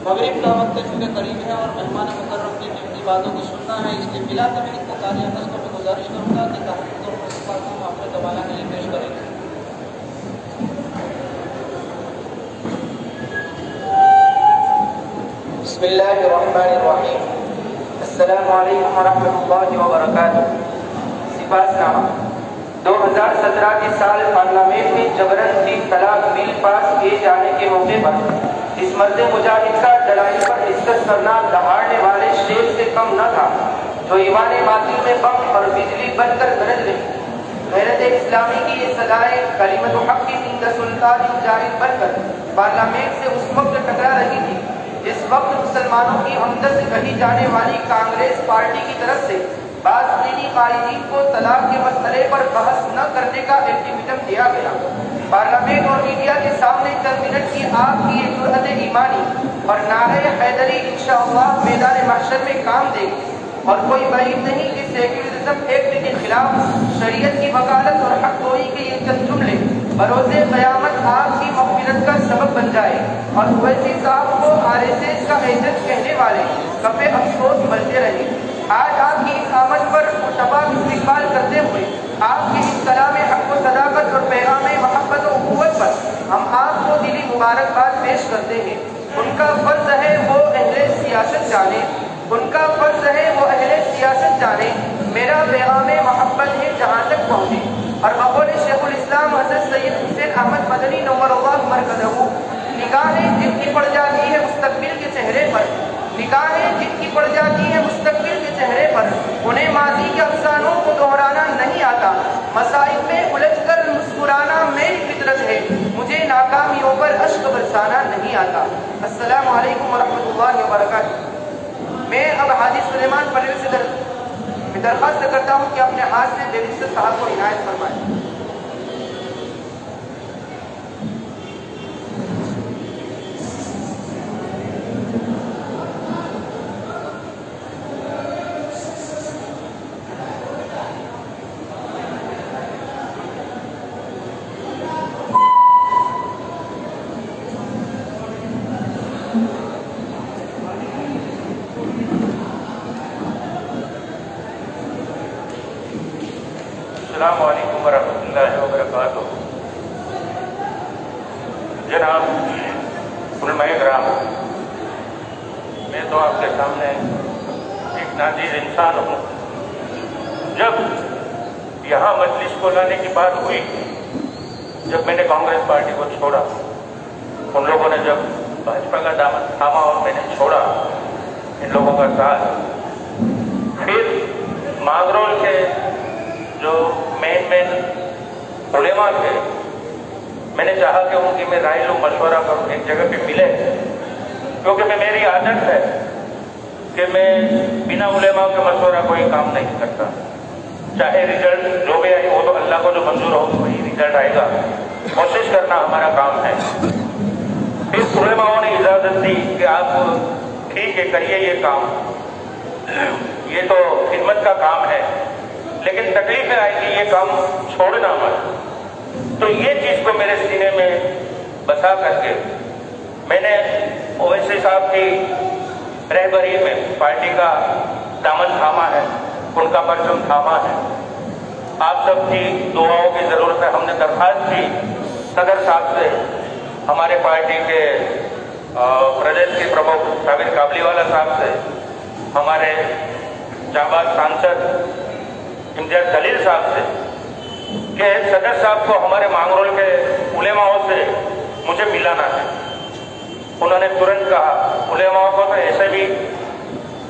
مغرب کا وقت چونکہ قریب ہے اور مہمان مکرم کی قیمتی باتوں کو سننا ہے، اس لیے بلا تمہیں پکاریہ دستوں میں گزارش کروں گا کہ تحقیق اور مصطفیٰ کو اپنے دبانا کے لیے پیش کریں گے۔ بسم اللہ الرحمن الرحیم۔ السلام علیکم ورحمۃ اللہ وبرکاتہ۔ سپاس نامہ 2017 کے سال پارلیمنٹ میں جبرن 3 طلاق بل پاس کیے جانے کے موقع پر اس مرد مجاہد کا دلائل پر ڈسکس کرنا دہاڑنے والے شیر سے کم نہ تھا جو ایوان باطل میں بم اور بجلی بن کر گرج رہی۔ غیرت اسلامی کی یہ صدائے کلمت حق عند سلطان جاہد بن کر پارلیمنٹ سے اس وقت ٹکرا رہی تھی اس وقت مسلمانوں کی ہمدرد کہی جانے والی کانگریس پارٹی کی طرف سے بعض دینی قائدین کو طلاق کے مسئلے پر بحث نہ کرنے کا الٹیمیٹم دیا گیا۔ پارلیمنٹ اور میڈیا کے سامنے چند منٹ کی آپ کی ایک جرأت ایمانی اور نعرہ حیدری انشاءاللہ میدان محشر میں کام دے گی، اور کوئی بعید نہیں کہ سیکولرزم ایکٹ کے خلاف شریعت کی وکالت اور حق گوئی کے یہ چند جملے بروز قیامت آپ کی مغفرت کا سبب بن جائے اور اویسی صاحب کو RSS کا ایجنٹ کہنے والے کفے افسوس بنتے رہے۔ آج آپ کی اس آمد پر مشتبہ استقبال کرتے ہوئے آپ کے اس کلام حق و صداقت اور پیغام محبت و اخوت پر ہم آپ کو دلی مبارکباد پیش کرتے ہیں۔ ان کا فرض ہے وہ اہل سیاست جانے، ان کا فرض ہے وہ اہل سیاست جانے، میرا پیغام محبت ہے جہاں تک پہنچے۔ اور بقول شیخ الاسلام حضرت سید حسین احمد مدنی نور اللہ مرکزہ، نگاہیں جن کی پڑ جاتی ہے مستقبل کے چہرے پر، نگاہیں جن کی پڑ جاتی ہے مستقبل کے چہرے پر، انہیں ماضی کے افسانوں کو دہرانا نہیں آتا، مصائب میں الجھ کر مسکرانا میری فطرت ہے، مجھے ناکامیوں پر اشک برسانا نہیں آتا۔ السلام علیکم ورحمۃ اللہ وبرکاتہ۔ میں اب حاجی سلیمان پرویز سے درخواست کرتا ہوں کہ اپنے ہاتھ سے بیرسٹر صاحب کو عنایت فرمائیں۔ السلام علیکم ورحمۃ اللہ وبرکاتہ۔ جناب علماء کرام، میں تو آپ کے سامنے ایک ناچیز انسان ہوں۔ جب یہاں مجلس کو لانے کی بات ہوئی، جب میں نے کانگریس پارٹی کو چھوڑا، ان لوگوں نے جب بھاجپا کا دامن تھاما اور میں نے چھوڑا ان لوگوں کا ساتھ، پھر مانگرول کے جو مین علماء تھے، میں نے چاہا کہ ان کی میں رائے لوں، مشورہ کروں، ایک جگہ پہ ملے، کیونکہ میری عادت ہے کہ میں بنا علماء کے مشورہ کوئی کام نہیں کرتا، چاہے رزلٹ جو بھی آئے وہ تو اللہ کو جو منظور ہو وہی رزلٹ آئے گا، کوشش کرنا ہمارا کام ہے۔ پھر علماءوں نے اجازت دی کہ آپ ٹھیک ہے کریے یہ کام، یہ تو خدمت کا کام ہے، لیکن تکلیفیں آئیں گی، یہ کام چھوڑنا مت۔ تو یہ چیز کو میرے سینے میں بسا کر کے میں نے اویسی صاحب کی رہبری میں پارٹی کا دامن تھاما ہے، ان کا پرچم تھاما ہے۔ آپ سب کی دعاؤں کی ضرورت ہے۔ ہم نے درخواست کی صدر صاحب سے، ہمارے پارٹی کے پردیش کے پرمکھ صابر کابلی والا صاحب سے، ہمارے جانباز سانسد امتیاز خلیل صاحب سے، کہ صدر صاحب کو ہمارے مانگرول کے علماءوں سے مجھے ملانا ہے۔ انہوں نے ترنت کہا، علماء کو تو ایسے بھی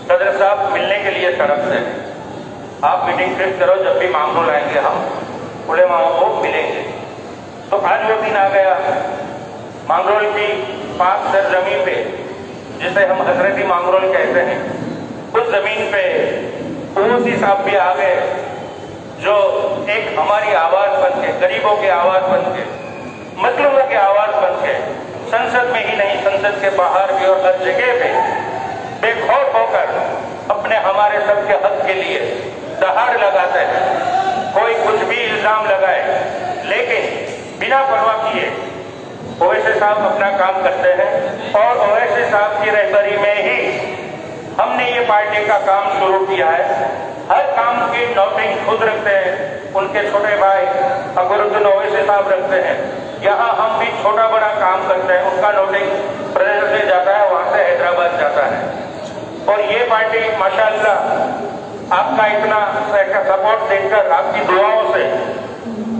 صدر صاحب ملنے کے لیے تڑپتے ہیں، آپ میٹنگ فکس کرو، جب بھی مانگرول آئیں گے ہم علماءوں کو ملیں گے۔ تو آج وہ دن آ گیا، مانگرول کی پاک سرزمین پہ، جسے ہم حضرتی مانگرول کہتے ہیں، اس زمین پہ اویسی صاحب بھی آ گئے، جو ایک ہماری آواز بن کے، غریبوں کی آواز بن کے، مظلوموں کی آواز بن کے، سنسد میں ہی نہیں سنسد کے باہر بھی اور ہر جگہ پہ بے خوف ہو کر اپنے ہمارے سب کے حق کے لیے دہاڑ لگاتے ہیں۔ کوئی کچھ بھی الزام لگائے لیکن بنا پرواہ کیے اویسی صاحب اپنا کام کرتے ہیں، اور اویسی صاحب کی رہبری میں ہی ہم نے یہ پارٹی کا کام شروع کیا ہے۔ ہر کام کی نوٹنگ خود رکھتے ہیں، ان کے چھوٹے بھائی اکبرالدین اویسی صاحب رکھتے ہیں۔ یہاں ہم بھی چھوٹا بڑا کام کرتے ہیں، ان کا نوٹنگ پردیش سے جاتا ہے، وہاں سے حیدرآباد جاتا ہے۔ اور یہ پارٹی ماشاءاللہ آپ کا اتنا سپورٹ دیکھ کر، آپ کی دعاؤں سے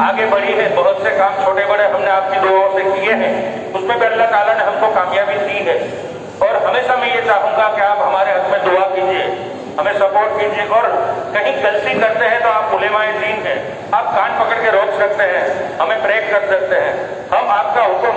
آگے بڑھی ہے۔ بہت سے کام چھوٹے بڑے ہم نے آپ کی دعاؤں سے کیے ہیں، اس میں بھی اللہ تعالیٰ نے ہم کو کامیابی دی ہے۔ اور ہمیشہ میں یہ چاہوں گا کہ آپ ہمارے حق میں دعا کیجیے، ہمیں سپورٹ کیجیے، اور کہیں غلطی کرتے ہیں تو آپ علماء دین ہیں، آپ کان پکڑ کے روک سکتے ہیں، ہمیں بریک کر سکتے ہیں۔ ہم آپ کا حکم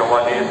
44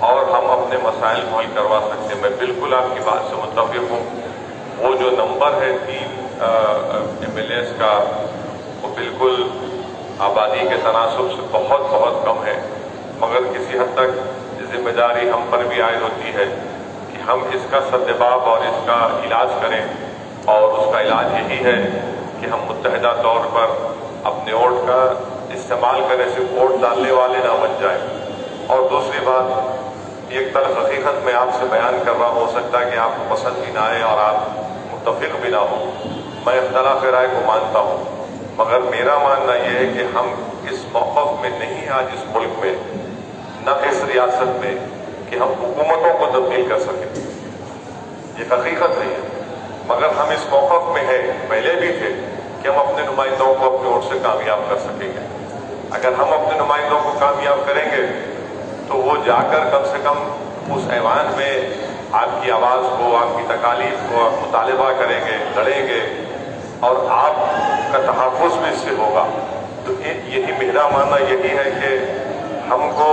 اور ہم اپنے مسائل کو حل کروا سکتے ہیں. میں بالکل آپ کی بات سے متفق ہوں. وہ جو نمبر ہے 3 MLAs کا وہ بالکل آبادی کے تناسب سے بہت بہت کم ہے، مگر کسی حد تک ذمہ داری ہم پر بھی عائد ہوتی ہے کہ ہم اس کا سدباب اور اس کا علاج کریں. اور اس کا علاج یہی ہے کہ ہم متحدہ طور پر اپنے ووٹ کا استعمال کریں، صرف ووٹ ڈالنے والے نہ بن جائیں. اور دوسری بات، ایک طرف حقیقت میں آپ سے بیان کر رہا ہو سکتا ہے کہ آپ کو پسند بھی نہ آئے اور آپ متفق بھی نہ ہوں. میں اختلاف رائے کو مانتا ہوں، مگر میرا ماننا یہ ہے کہ ہم اس موقف میں نہیں آج اس ملک میں، نہ اس ریاست میں، کہ ہم حکومتوں کو تبدیل کر سکیں. یہ حقیقت نہیں ہے، مگر ہم اس موقف میں ہیں، پہلے بھی تھے، کہ ہم اپنے نمائندوں کو اپنے ووٹ سے کامیاب کر سکیں گے. اگر ہم اپنے نمائندوں کو کامیاب کریں گے تو وہ جا کر کم سے کم اس ایوان میں آپ کی آواز کو، آپ کی تکالیف کو مطالبہ کریں گے، لڑیں گے، اور آپ کا تحفظ بھی اس سے ہوگا. تو یہی میرا ماننا یہی ہے کہ ہم کو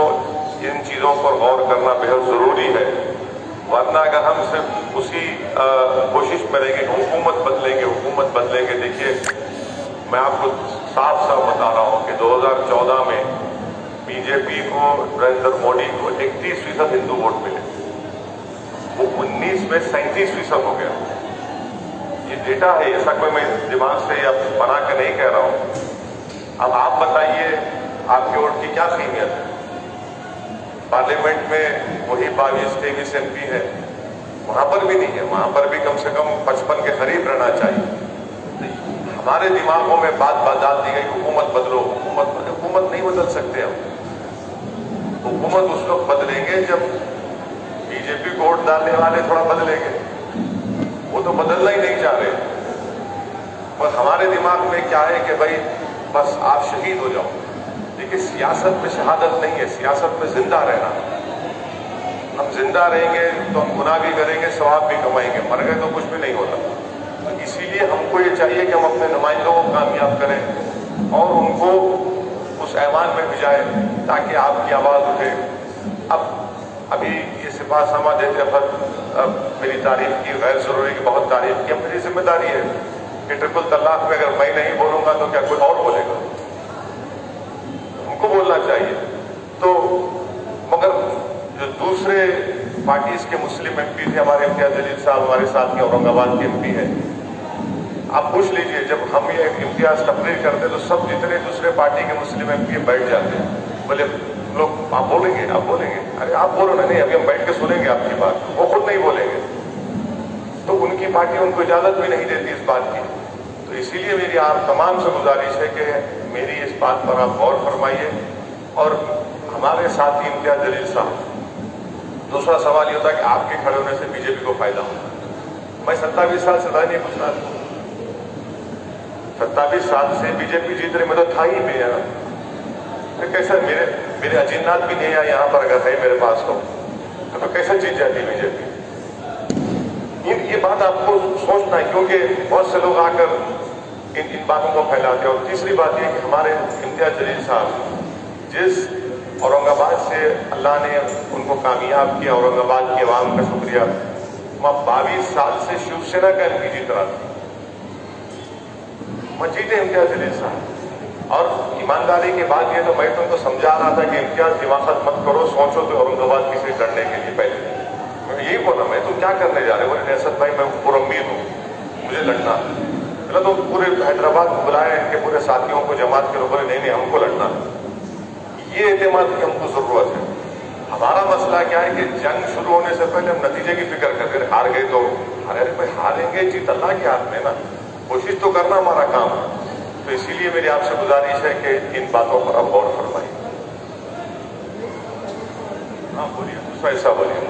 ان چیزوں پر غور کرنا بہت ضروری ہے. ورنہ اگر ہم صرف اسی کوشش میں رہیں گے کہ حکومت بدلیں گے، دیکھیے میں آپ کو صاف بتا رہا ہوں کہ 2014 میں BJP کو، نریندر مودی کو 31% ہندو ووٹ ملے، وہ 19 میں 37% ہو گیا. یہ ڈیٹا ہے، ایسا کوئی میں دماغ سے یا بنا کے نہیں کہہ رہا ہوں. اب آپ بتائیے آپ کے ووٹ کی کیا اہمیت ہے؟ پارلیمنٹ میں وہی 22-23 MP ہے، وہاں پر بھی نہیں ہے. وہاں پر بھی کم سے کم 55 کے قریب رہنا چاہیے. ہمارے دماغوں میں بات ڈال دی گئی، حکومت بدلو، حکومت نہیں بدل سکتے ہم. حکومت اس وقت بدلیں گے جب BJP کو ووٹ ڈالنے والے تھوڑا بدلیں گے. وہ تو بدلنا ہی نہیں چاہ رہے. پر ہمارے دماغ میں کیا ہے کہ بھائی بس آپ شہید ہو جاؤ. دیکھیے سیاست میں شہادت نہیں ہے، سیاست میں زندہ رہنا. ہم زندہ رہیں گے تو ہم گناہ بھی کریں گے، ثواب بھی کمائیں گے. مر گئے تو کچھ بھی نہیں ہوتا. تو اسی لیے ہم کو یہ چاہیے کہ ہم اپنے نمائندوں کو کامیاب کریں اور ان کو اس ایوان میں بھجائیں تاکہ آپ کی آواز اٹھے. ابھی یہ سپاہ سالار دیتے وقت میری تعریف کی، غیر ضروری کی بہت تعریف کی. اب میری ذمہ داری ہے کہ ٹرپل طلاق میں اگر میں نہیں بولوں گا تو کیا کوئی اور بولے گا؟ ہم کو بولنا چاہیے. تو مگر جو دوسرے پارٹیز کے مسلم MP تھے، ہمارے امتیاز جلیل صاحب ہمارے ساتھ کے اورنگ آباد کے MP ہیں، آپ پوچھ لیجئے جب ہم یہ امتیاز تقریر کرتے تو سب جتنے دوسرے پارٹی کے مسلم MP بیٹھ جاتے ہیں. بولے لوگ آپ بولیں گے، آپ بولیں گے. ارے آپ بولو نا. نہیں، ابھی ہم بیٹھ کے سنیں گے آپ کی بات. وہ خود نہیں بولیں گے تو ان کی پارٹی ان کو اجازت بھی نہیں دیتی اس بات کی. تو اسی لیے میری آپ تمام سے گزارش ہے کہ میری اس بات پر آپ غور فرمائیے. اور ہمارے ساتھی امتیاز جلیل صاحب، دوسرا سوال یہ ہوتا ہے کہ آپ کے کھڑے ہونے سے BJP کو فائدہ ہوتا ہے. میں 27 سال سے نہیں پوچھ رہا تھا. 27 سال سے BJP جیت رہے، میں تو تھا ہی نہیں یار. کیسا میرے اجنات بھی نہیں آئے یہاں پر، اگر ہے میرے پاس تو کیسے جیت جاتی BJP؟ یہ بات آپ کو سوچنا ہے، کیونکہ بہت سے لوگ آ کر ان باتوں کو پھیلاتے ہیں. اور تیسری بات یہ کہ ہمارے امتیاز جلیل صاحب جس اورنگ آباد سے اللہ نے ان کو کامیاب کیا، اورنگ آباد کے عوام کا شکریہ. میں 22 سال سے شیو سینا کا MP جیت رہا تھا. میں جیتے امتیاز جلیل صاحب. اور ایمانداری کی بات یہ تو میں تم کو سمجھا رہا تھا کہ امتیاز دماغت مت کرو، سوچو تو اورنگ آباد کی سیٹ لڑنے کے لیے. پہلے میں یہی بولا، میں تم کیا کرنے جا رہے ہو؟ بولے ریاست بھائی میں پر امید ہوں، مجھے لڑنا. چلو تو پورے حیدرآباد کو بلائے، ان کے پورے ساتھیوں کو جماعت کے لوگ بولے نہیں ہم کو لڑنا. یہ اعتماد کی ہم کو ضرورت ہے. ہمارا مسئلہ کیا ہے کہ جنگ شروع ہونے سے پہلے ہم نتیجے کی فکر کرتے ہیں. ہار گئے تو ہاریں گے، جیت اللہ کے ہاتھ میں نا. کوشش تو کرنا ہمارا کام ہے. تو اسی لیے میری آپ سے گزارش ہے کہ ان باتوں پر آپ غور فرمائیں. ہاں بولیے، دوسرا ایسا بولیے.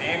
3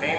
3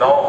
9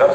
10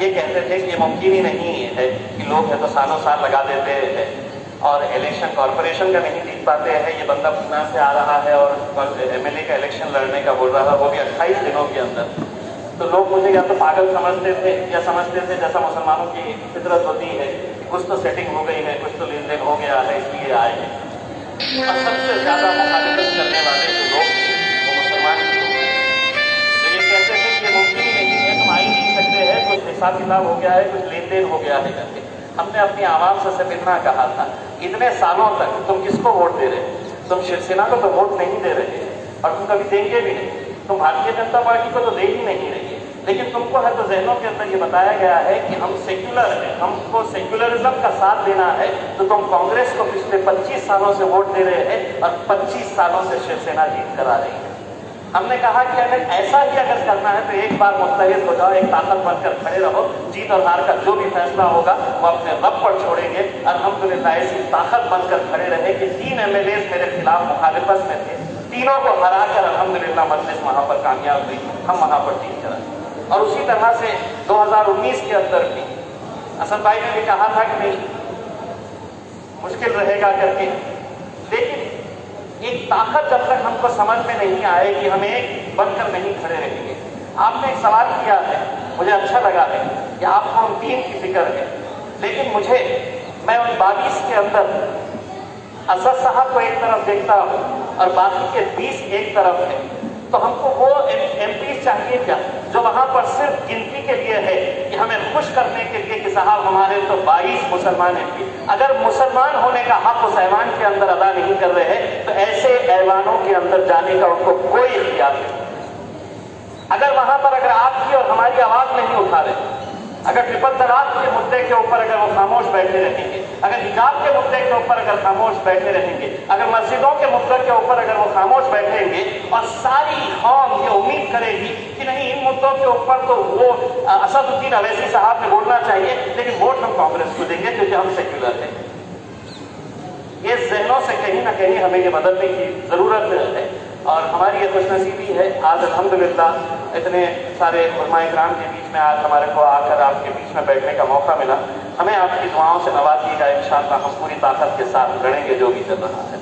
یہ کہتے تھے کہ یہ ممکن ہی نہیں ہے کہ لوگ ہے تو سالوں سال لگا دیتے ہیں اور الیکشن کارپوریشن کا نہیں جیت پاتے ہیں. یہ بندہ پونا سے آ رہا ہے اور MLA کا الیکشن لڑنے کا بول رہا ہے، وہ بھی 28 دنوں کے اندر. تو لوگ مجھے یا تو پاگل سمجھتے تھے یا سمجھتے تھے جیسا مسلمانوں کی فطرت ہوتی ہے، کچھ تو سیٹنگ ہو گئی ہے، کچھ تو لین دین ہو گیا ہے، اس لیے آئے ہیں. اور سب سے زیادہ مخالفت کرنے والے جو لوگ تھے وہ مسلمان ہی لوگ تھے، جو یہ کہتے تھے کہ یہ ممکن ہی نہیں ہے، تم آ ہی نہیں سکتے ہیں، کچھ حساب کتاب ہو گیا ہے، کچھ لین دین ہو گیا ہے کر کے. ہم نے اپنی عوام سے صرف اتنا کہا تھا، اتنے سالوں تک تم کس کو ووٹ دے رہے؟ تم شیو سینا کو تو ووٹ نہیں دے رہے اور تم کبھی دیں گے بھی نہیں. تم بھارتیہ جنتا پارٹی کو تو دے ہی نہیں رہے، لیکن تم کو ہے تو ذہنوں کے اندر یہ بتایا گیا ہے کہ ہم سیکولر ہیں، ہم کو سیکولرزم کا ساتھ دینا ہے، تو تم کانگریس کو پچھلے 25 سالوں سے ووٹ دے رہے ہیں اور 25 سالوں سے شیو سینا جیت کرا رہی ہے. ہم نے کہا کہ اگر ایسا ہی اگر کرنا ہے تو ایک بار متحد ہو جاؤ، ایک طاقت بن کر کھڑے رہو، جیت اور ہار کا جو بھی فیصلہ ہوگا وہ اپنے رب پر چھوڑیں گے. الحمدللہ ایسی طاقت بن کر کھڑے رہے کہ 3 MLAs میرے خلاف مخالفت میں تھے، تینوں کو ہرا کر الحمدللہ مجلس وہاں پر کامیاب ہوئی، ہم وہاں پر جیت کر آئے. اور اسی طرح سے 2019 کے اندر بھی حسن بھائی نے بھی کہا تھا کہ نہیں مشکل رہے گا کر کے، لیکن ایک طاقت جب تک ہم کو سمجھ میں نہیں آئے کہ ہم ایک بن کر نہیں کھڑے رہیں گے. آپ نے ایک سوال کیا ہے، مجھے اچھا لگا ہے کہ آپ کو ہم دین کی فکر ہے، لیکن میں ان 22 کے اندر اسد صاحب کو ایک طرف دیکھتا ہوں اور باقی کے 20 ایک طرف ہے. تو ہم کو وہ MP چاہیے کیا جو وہاں پر صرف گنتی کے لیے ہے کہ ہمیں خوش کرنے کے لیے کہ صاحب ہمارے تو 22 مسلمان MP، اگر مسلمان ہونے کا حق اس ایوان کے اندر ادا نہیں کر رہے ہیں تو ایسے ایوانوں کے اندر جانے کا ان کو کوئی اختیار نہیں. اگر وہاں پر اگر آپ کی اور ہماری آواز نہیں اٹھا رہے، اگر ٹرپل طلاق کے مدعے کے اوپر اگر وہ خاموش بیٹھے رہیں گے، اگر حجاب کے مدعے کے اوپر اگر خاموش بیٹھے رہیں گے، اگر مسجدوں کے مدعے کے اوپر اگر وہ خاموش بیٹھیں گے اور ساری قوم یہ امید کرے گی کہ نہیں ان مدعوں کے اوپر تو وہ اسد الدین اویسی صاحب نے بولنا چاہیے، لیکن ووٹ ہم کانگریس کو دیں گے کیونکہ ہم سیکولر ہیں. یہ ذہنوں سے کہیں نہ کہیں ہمیں یہ بدلنے کی ضرورت ہے. اور ہماری یہ خوش نصیبی ہے آج الحمدللہ اتنے سارے علماء کرام کے بیچ میں آج ہمارے کو آ کر آپ کے بیچ میں بیٹھنے کا موقع ملا. ہمیں آپ کی دعاؤں سے نوازیے گا، انشاءاللہ ہم پوری طاقت کے ساتھ لڑیں گے جو بھی چل رہا ہے.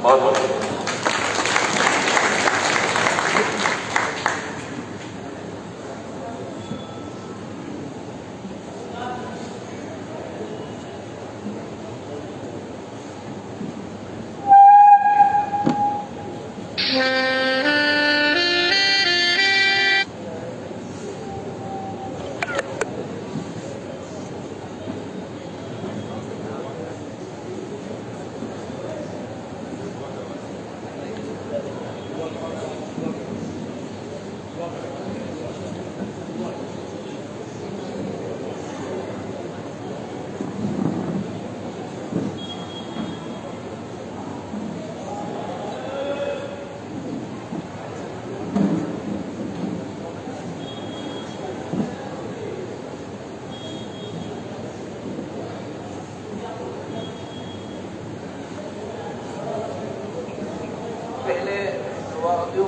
بہت بہت شکریہ.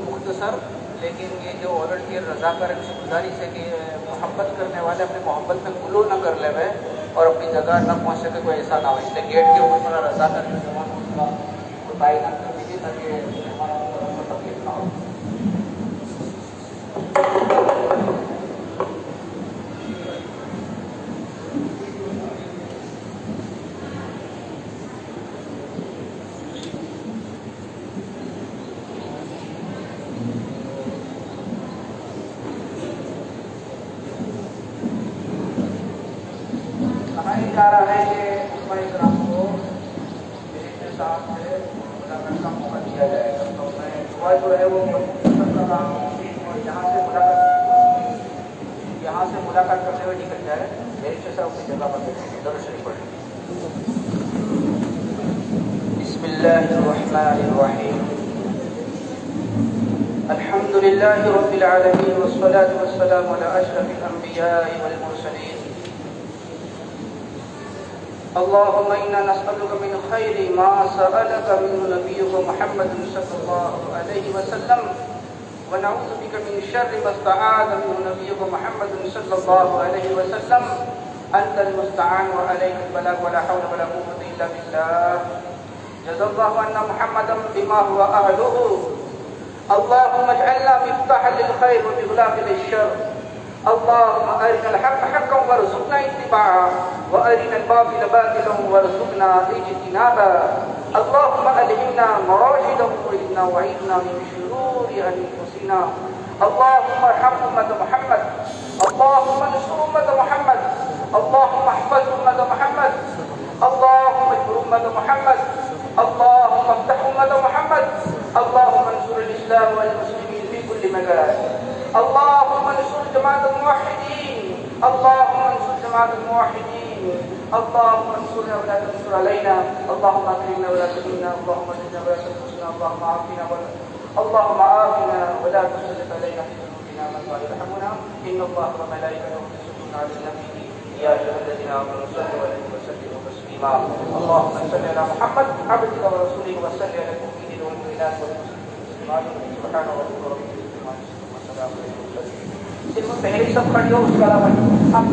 مختصر، لیکن یہ جو والنٹیئر رضاکار سے گزارش ہے کہ محبت کرنے والے اپنے محبت میں غلو نہ کر لے ہوئے اور اپنی جگہ نہ پہنچ سکے، کوئی ایسا نہ ہو. اس لیے گیٹ کے اوپر میرا رضاکار جو جوان ہوگا تو تعینات کر دیجیے تاکہ ہمارا تکلیف نہ ہو. جا رہا ہے کہ علماء کرام کو میرے صاحب سے ملاقات کا موقع دیا جائے گا. تو میں دعا جو ہے وہ مختصر کر رہا ہوں اور یہاں سے ملاقات کرتے ہوئے نکل جائے. میرے صاحب اپنی جگہ پر بیٹھیں گے. درود شریف پڑھیں. بسم اللہ الرحمن الرحیم. الحمد للہ رب العالمین والصلاة والسلام علی اشرف الانبیاء والمرسلین. اللهم إنا نسألك من خير ما سألك منه نبيك محمد صلى الله عليه وسلم ونعوذ بك من شر ما استعاذ منه نبيك محمد صلى الله عليه وسلم أنت المستعان وعليك البلاغ ولا حول ولا قوة إلا بالله. جزا الله عنا محمدا بما هو أهله. اللهم اجعلنا مفتاحا للخير ومغلاقا للشر. اللهم أرنا الحق حقا وارزقنا اتباعه وأرنا الباطل باطلا وارزقنا اجتنابه. اللهم ألهمنا مراشده وإنا وعيدنا من شرور أنفسنا. اللهم ارحم أمة محمد. اللهم انصر أمة محمد. اللهم احفظ أمة محمد. اللهم اجبر أمة محمد. اللهم افتح أمة محمد. اللهم انصر الإسلام والمسلمين في كل مكان. اللهم انصر جماعة الموحدين. اللهم انصر جماعة الموحدين. اللهم انصرنا ولا تنصر علينا. اللهم اكرمنا ولا تهنا. اللهم زدنا ولا تنقصنا. اللهم عافنا ولا تسلط علينا في ذنوبنا من لا يرحمنا. ان الله وملائكته يصلون على النبي يا ايها الذين امنوا صلوا عليه وسلموا تسليما. اللهم صل على محمد عبدك ورسولك وصل على المؤمنين والمؤمنات والمسلمات. سبحان ربك رب العزة عما يصفون وسلام على المرسلين. صرف پہلے سب کھڑی ہو اس کا